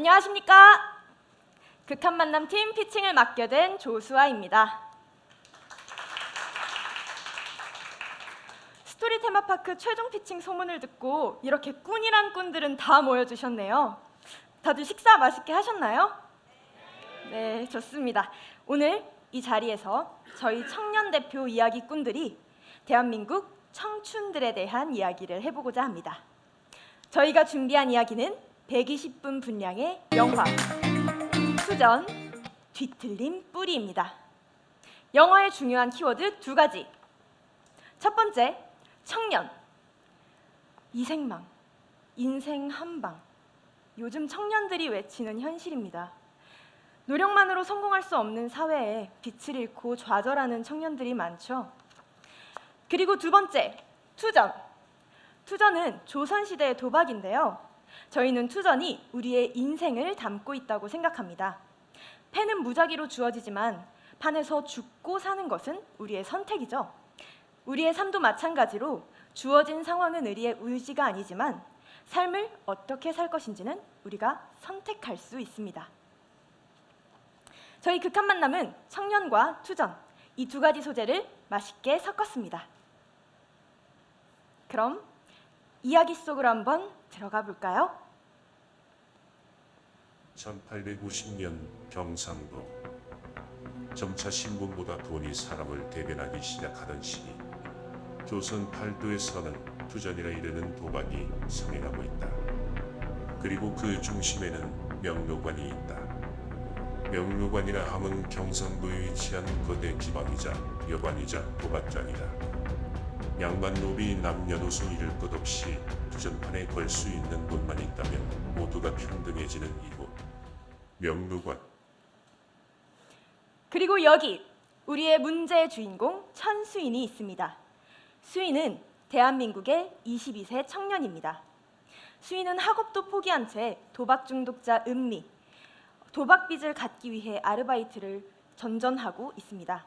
안녕하십니까? 극한 만남팀 피칭을 맡게 된 조수아입니다. 스토리 테마파크 최종 피칭 소문을 듣고 이렇게 꾼이란 꾼들은 다 모여주셨네요. 다들 식사 맛있게 하셨나요? 네, 좋습니다. 오늘 이 자리에서 저희 청년 대표 이야기꾼들이 대한민국 청춘들에 대한 이야기를 해보고자 합니다. 저희가 준비한 이야기는 120분 분량의 영화 수전 뒤틀린 뿌리입니다. 영화의 중요한 키워드 두 가지. 첫 번째, 청년. 이생망, 인생 한방. 요즘 청년들이 외치는 현실입니다. 노력만으로 성공할 수 없는 사회에 빛을 잃고 좌절하는 청년들이 많죠. 그리고 두 번째, 투전. 투전은 조선시대의 도박인데요. 저희는 투전이 우리의 인생을 담고 있다고 생각합니다. 패는 무작위로 주어지지만 판에서 죽고 사는 것은 우리의 선택이죠. 우리의 삶도 마찬가지로 주어진 상황은 우리의 의지가 아니지만 삶을 어떻게 살 것인지는 우리가 선택할 수 있습니다. 저희 극한 만남은 청년과 투전, 이 두 가지 소재를 맛있게 섞었습니다. 그럼 이야기 속으로 한번 들어가 볼까요? 1850년 경상도. 점차 신분보다 돈이 사람을 대변하기 시작하던 시기, 조선 팔도에서는 투전이라 이르는 도박이 성행하고 있다. 그리고 그 중심에는 명묘관이 있다. 명묘관이라 함은 경상도에 위치한 거대 지방이자 여관이자 도박장이다. 양반 노비 남녀노소 이를 것 없이 투전판에 걸 수 있는 곳만 있다면 모두가 평등해지는 이곳, 명묘관. 그리고 여기 우리의 문제의 주인공 천수인이 있습니다. 수인은 대한민국의 22세 청년입니다. 수인은 학업도 포기한 채 도박 중독자 은미, 도박 빚을 갚기 위해 아르바이트를 전전하고 있습니다.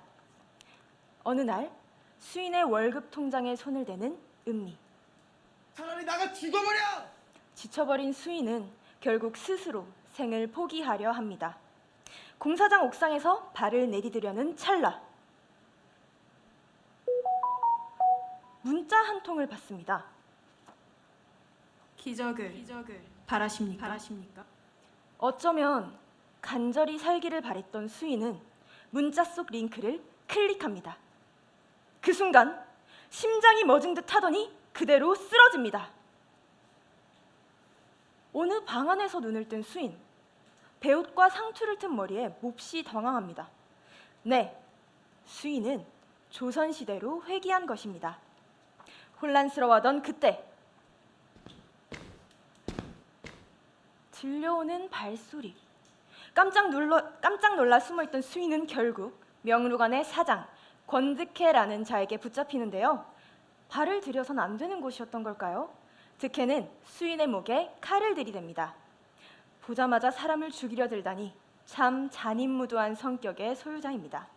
어느 날 수인의 월급 통장에 손을 대는 은미. 차라리 나가 죽어버려! 지쳐버린 수인은 결국 스스로 생을 포기하려 합니다. 공사장 옥상에서 발을 내디디려는 찰나 문자 한 통을 받습니다. 기적을 바라십니까? 어쩌면 간절히 살기를 바랬던 수인은 문자 속 링크를 클릭합니다. 그 순간 심장이 멎은 듯 하더니 그대로 쓰러집니다. 어느 방 안에서 눈을 뜬 수인. 베옷과 상투를 튼 머리에 몹시 당황합니다. 네, 수인은 조선시대로 회귀한 것입니다. 혼란스러워하던 그때 들려오는 발소리. 깜짝 놀라 숨어있던 수인은 결국 명루관의 사장 권득해라는 자에게 붙잡히는데요. 발을 들여선 안 되는 곳이었던 걸까요? 득해는 수인의 목에 칼을 들이댑니다. 보자마자 사람을 죽이려 들다니 참 잔인무도한 성격의 소유자입니다.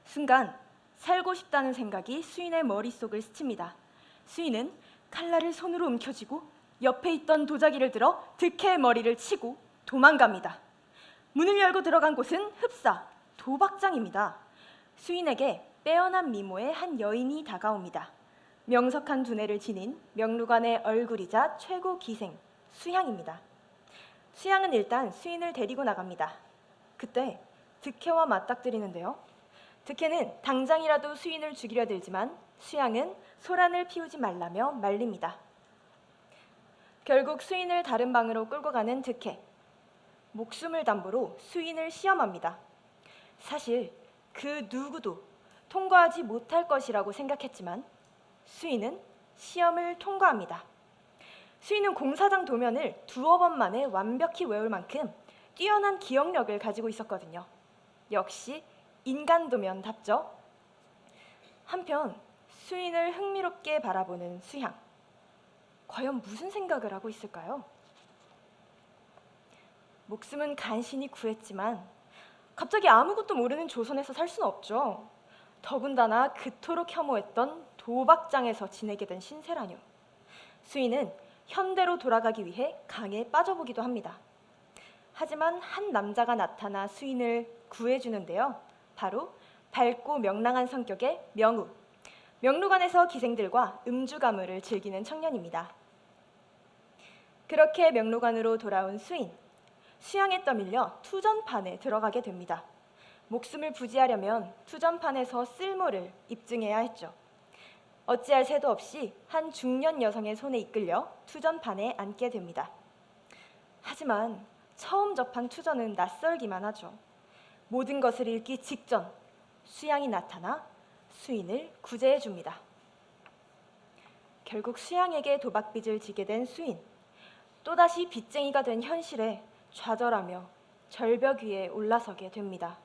순간 살고 싶다는 생각이 수인의 머릿속을 스칩니다. 수인은 칼날을 손으로 움켜쥐고 옆에 있던 도자기를 들어 득해의 머리를 치고 도망갑니다. 문을 열고 들어간 곳은 흡사, 도박장입니다. 수인에게 빼어난 미모의 한 여인이 다가옵니다. 명석한 두뇌를 지닌 명루관의 얼굴이자 최고 기생 수향입니다. 수향은 일단 수인을 데리고 나갑니다. 그때 득해와 맞닥뜨리는데요. 득해는 당장이라도 수인을 죽이려 들지만 수향은 소란을 피우지 말라며 말립니다. 결국 수인을 다른 방으로 끌고 가는 득해. 목숨을 담보로 수인을 시험합니다. 사실 그 누구도 통과하지 못할 것이라고 생각했지만 수인은 시험을 통과합니다. 수인은 공사장 도면을 두어 번 만에 완벽히 외울 만큼 뛰어난 기억력을 가지고 있었거든요. 역시 인간 도면답죠. 한편 수인을 흥미롭게 바라보는 수향. 과연 무슨 생각을 하고 있을까요? 목숨은 간신히 구했지만 갑자기 아무것도 모르는 조선에서 살 수는 없죠. 더군다나 그토록 혐오했던 도박장에서 지내게 된 신세라뇨. 수인은 현대로 돌아가기 위해 강에 빠져보기도 합니다. 하지만 한 남자가 나타나 수인을 구해주는데요. 바로 밝고 명랑한 성격의 명우. 명루관에서 기생들과 음주 가물을 즐기는 청년입니다. 그렇게 명루관으로 돌아온 수인. 수양에 떠밀려 투전판에 들어가게 됩니다. 목숨을 부지하려면 투전판에서 쓸모를 입증해야 했죠. 어찌할 새도 없이 한 중년 여성의 손에 이끌려 투전판에 앉게 됩니다. 하지만 처음 접한 투전은 낯설기만 하죠. 모든 것을 잃기 직전 수양이 나타나 수인을 구제해 줍니다. 결국 수양에게 도박빚을 지게 된 수인. 또다시 빚쟁이가 된 현실에 좌절하며 절벽 위에 올라서게 됩니다.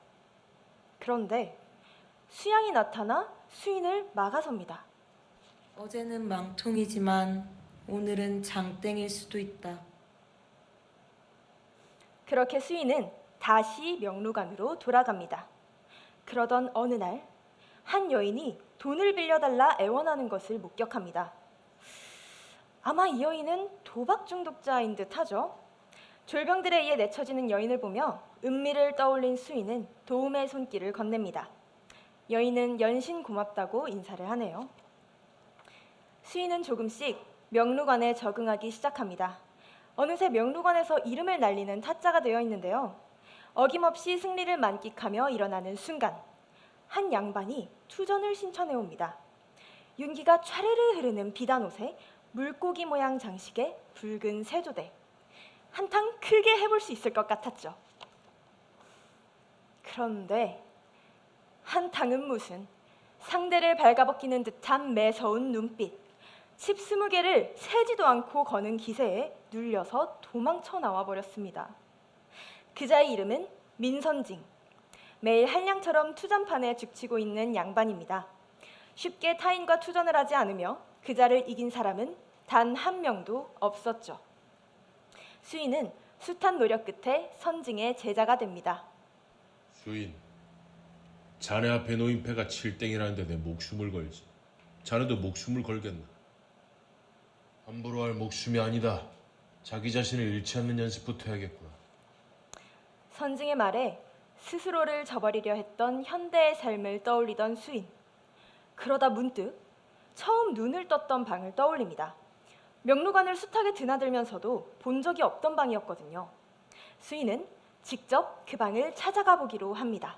그런데 수양이 나타나 수인을 막아섭니다. 어제는 망통이지만 오늘은 장땡일 수도 있다. 그렇게 수인은 다시 명루관으로 돌아갑니다. 그러던 어느 날 한 여인이 돈을 빌려달라 애원하는 것을 목격합니다. 아마 이 여인은 도박 중독자인 듯하죠. 졸병들에 의해 내쳐지는 여인을 보며 은미를 떠올린 수인은 도움의 손길을 건넵니다. 여인은 연신 고맙다고 인사를 하네요. 수인은 조금씩 명루관에 적응하기 시작합니다. 어느새 명루관에서 이름을 날리는 타짜가 되어 있는데요. 어김없이 승리를 만끽하며 일어나는 순간 한 양반이 투전을 신청해 옵니다. 윤기가 촤르르 흐르는 비단 옷에 물고기 모양 장식에 붉은 세조대. 한탕 크게 해볼 수 있을 것 같았죠. 그런데 한탕은 무슨, 상대를 발가벗기는 듯한 매서운 눈빛, 칩 20개를 세지도 않고 거는 기세에 눌려서 도망쳐 나와 버렸습니다. 그자의 이름은 민선징. 매일 한량처럼 투전판에 죽치고 있는 양반입니다. 쉽게 타인과 투전을 하지 않으며 그자를 이긴 사람은 단 한 명도 없었죠. 수인은 숱한 노력 끝에 선징의 제자가 됩니다. 수인, 자네 앞에 놓인 패가 7땡이라는데 내 목숨을 걸지. 자네도 목숨을 걸겠나? 함부로 할 목숨이 아니다. 자기 자신을 잃지 않는 연습부터 해야겠구나. 선징의 말에 스스로를 저버리려 했던 현대의 삶을 떠올리던 수인. 그러다 문득 처음 눈을 떴던 방을 떠올립니다. 명루관을 숱하게 드나들면서도 본 적이 없던 방이었거든요. 수인은 직접 그 방을 찾아가 보기로 합니다.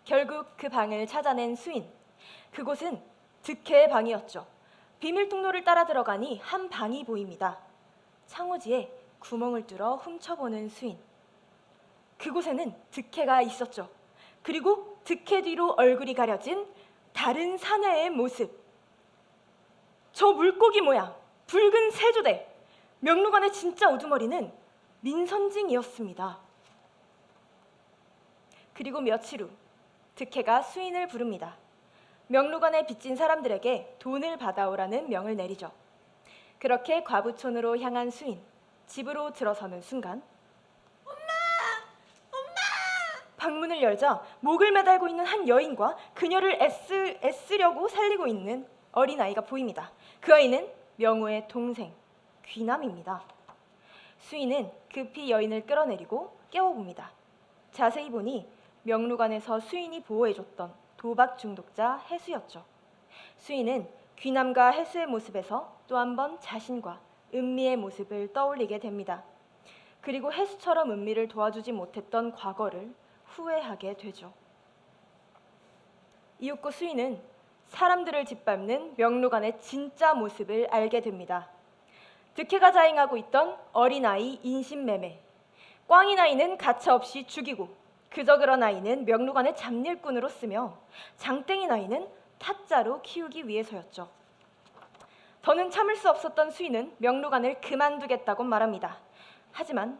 결국 그 방을 찾아낸 수인. 그곳은 득혜의 방이었죠. 비밀 통로를 따라 들어가니 한 방이 보입니다. 창호지에 구멍을 뚫어 훔쳐보는 수인. 그곳에는 득혜가 있었죠. 그리고 득혜 뒤로 얼굴이 가려진 다른 사내의 모습. 저 물고기 모양, 붉은 세조대. 명루관의 진짜 우두머리는 민선징이었습니다. 그리고 며칠 후 득혜가 수인을 부릅니다. 명루관에 빚진 사람들에게 돈을 받아오라는 명을 내리죠. 그렇게 과부촌으로 향한 수인. 집으로 들어서는 순간 방문을 열자 목을 매달고 있는 한 여인과 그녀를 애쓰려고 살리고 있는 어린아이가 보입니다. 그 아이는 명우의 동생 귀남입니다. 수인은 급히 여인을 끌어내리고 깨워봅니다. 자세히 보니 명루관에서 수인이 보호해줬던 도박 중독자 해수였죠. 수인은 귀남과 해수의 모습에서 또 한 번 자신과 은미의 모습을 떠올리게 됩니다. 그리고 해수처럼 은미를 도와주지 못했던 과거를 후회하게 되죠. 이윽고 수인은 사람들을 짓밟는 명루관의 진짜 모습을 알게 됩니다. 득혜가 자행하고 있던 어린아이 인신매매, 꽝이나이는 가차없이 죽이고 그저 그런 아이는 명루관의 잡일꾼으로 쓰며 장땡이나이는 타짜로 키우기 위해서였죠. 더는 참을 수 없었던 수인은 명루관을 그만두겠다고 말합니다. 하지만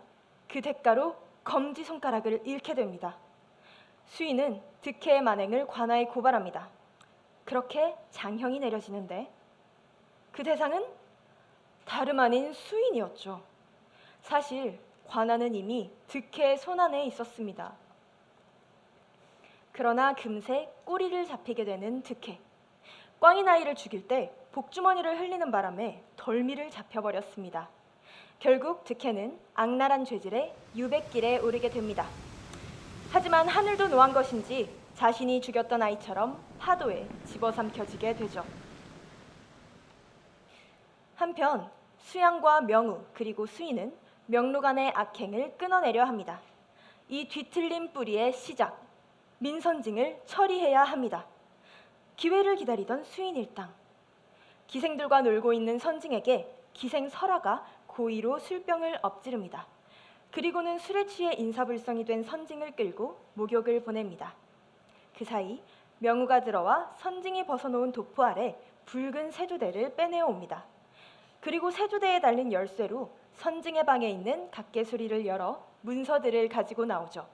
그 대가로 검지손가락을 잃게 됩니다. 수인은 득혜의 만행을 관아에 고발합니다. 그렇게 장형이 내려지는데 그 대상은 다름 아닌 수인이었죠. 사실 관아는 이미 득혜의 손안에 있었습니다. 그러나 금세 꼬리를 잡히게 되는 득혜. 꽝인 아이를 죽일 때 복주머니를 흘리는 바람에 덜미를 잡혀버렸습니다. 결국 득혜는 악랄한 죄질에 유백길에 오르게 됩니다. 하지만 하늘도 노한 것인지 자신이 죽였던 아이처럼 파도에 집어삼켜지게 되죠. 한편 수양과 명우 그리고 수인은 명록안의 악행을 끊어내려 합니다. 이 뒤틀린 뿌리의 시작, 민선징을 처리해야 합니다. 기회를 기다리던 수인 일당. 기생들과 놀고 있는 선징에게 기생 설아가 고의로 술병을 엎지릅니다. 그리고는 술에 취해 인사불성이 된 선징을 끌고 목욕을 보냅니다. 그 사이 명우가 들어와 선징이 벗어놓은 도포 아래 붉은 세조대를 빼내어 옵니다. 그리고 세조대에 달린 열쇠로 선징의 방에 있는 각개수리를 열어 문서들을 가지고 나오죠.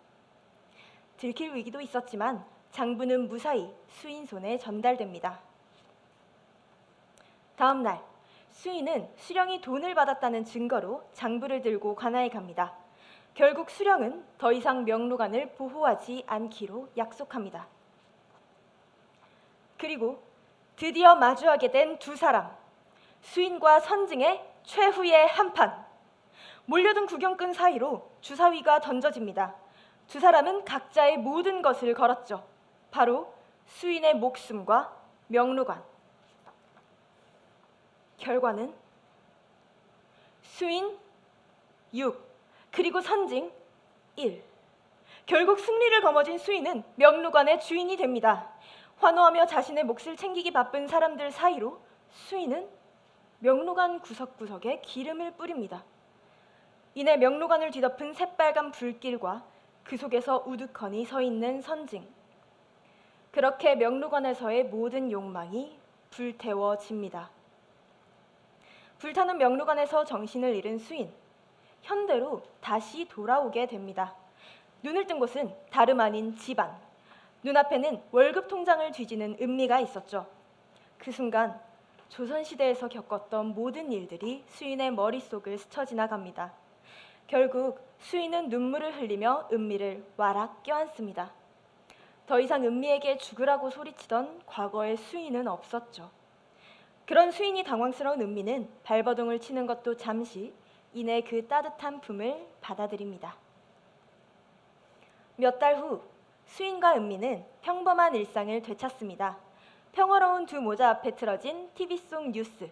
들킬 위기도 있었지만 장부는 무사히 수인 손에 전달됩니다. 다음 날 수인은 수령이 돈을 받았다는 증거로 장부를 들고 관아에 갑니다. 결국 수령은 더 이상 명록안을 보호하지 않기로 약속합니다. 그리고 드디어 마주하게 된 두 사람, 수인과 선징의 최후의 한판. 몰려든 구경꾼 사이로 주사위가 던져집니다. 두 사람은 각자의 모든 것을 걸었죠. 바로 수인의 목숨과 명록안. 결과는 수인 6, 그리고 선징 1. 결국 승리를 거머쥔 수인은 명록안의 주인이 됩니다. 환호하며 자신의 몫을 챙기기 바쁜 사람들 사이로 수인은 명록안 구석구석에 기름을 뿌립니다. 이내 명록안을 뒤덮은 새빨간 불길과 그 속에서 우두커니 서 있는 선징. 그렇게 명록안에서의 모든 욕망이 불태워집니다. 불타는 명록안에서 정신을 잃은 수인. 현대로 다시 돌아오게 됩니다. 눈을 뜬 곳은 다름 아닌 집안. 눈앞에는 월급 통장을 뒤지는 은미가 있었죠. 그 순간 조선시대에서 겪었던 모든 일들이 수인의 머릿속을 스쳐 지나갑니다. 결국 수인은 눈물을 흘리며 은미를 와락 껴안습니다. 더 이상 은미에게 죽으라고 소리치던 과거의 수인은 없었죠. 그런 수인이 당황스러운 은미는 발버둥을 치는 것도 잠시, 이내 그 따뜻한 품을 받아들입니다. 몇 달 후 수인과 은미는 평범한 일상을 되찾습니다. 평화로운 두 모자 앞에 틀어진 TV 속 뉴스.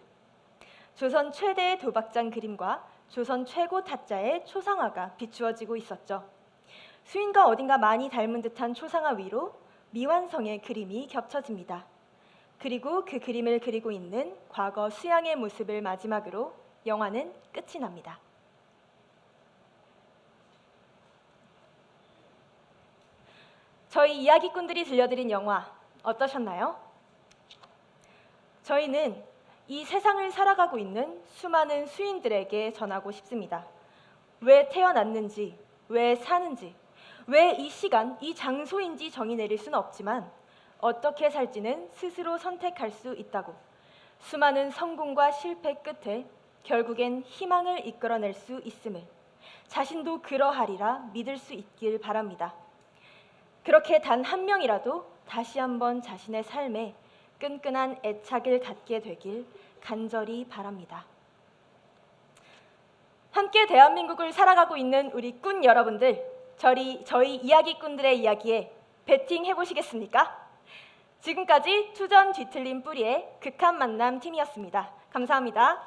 조선 최대의 도박장 그림과 조선 최고 타짜의 초상화가 비추어지고 있었죠. 수인과 어딘가 많이 닮은 듯한 초상화 위로 미완성의 그림이 겹쳐집니다. 그리고 그 그림을 그리고 있는 과거 수양의 모습을 마지막으로 영화는 끝이 납니다. 저희 이야기꾼들이 들려드린 영화 어떠셨나요? 저희는 이 세상을 살아가고 있는 수많은 수인들에게 전하고 싶습니다. 왜 태어났는지, 왜 사는지, 왜 이 시간, 이 장소인지 정의 내릴 수는 없지만 어떻게 살지는 스스로 선택할 수 있다고. 수많은 성공과 실패 끝에 결국엔 희망을 이끌어낼 수 있음을, 자신도 그러하리라 믿을 수 있길 바랍니다. 그렇게 단 한 명이라도 다시 한번 자신의 삶에 끈끈한 애착을 갖게 되길 간절히 바랍니다. 함께 대한민국을 살아가고 있는 우리 꾼 여러분들, 저희 이야기꾼들의 이야기에 배팅 해보시겠습니까? 지금까지 투전 뒤틀린 뿌리의 극한 만남 팀이었습니다. 감사합니다.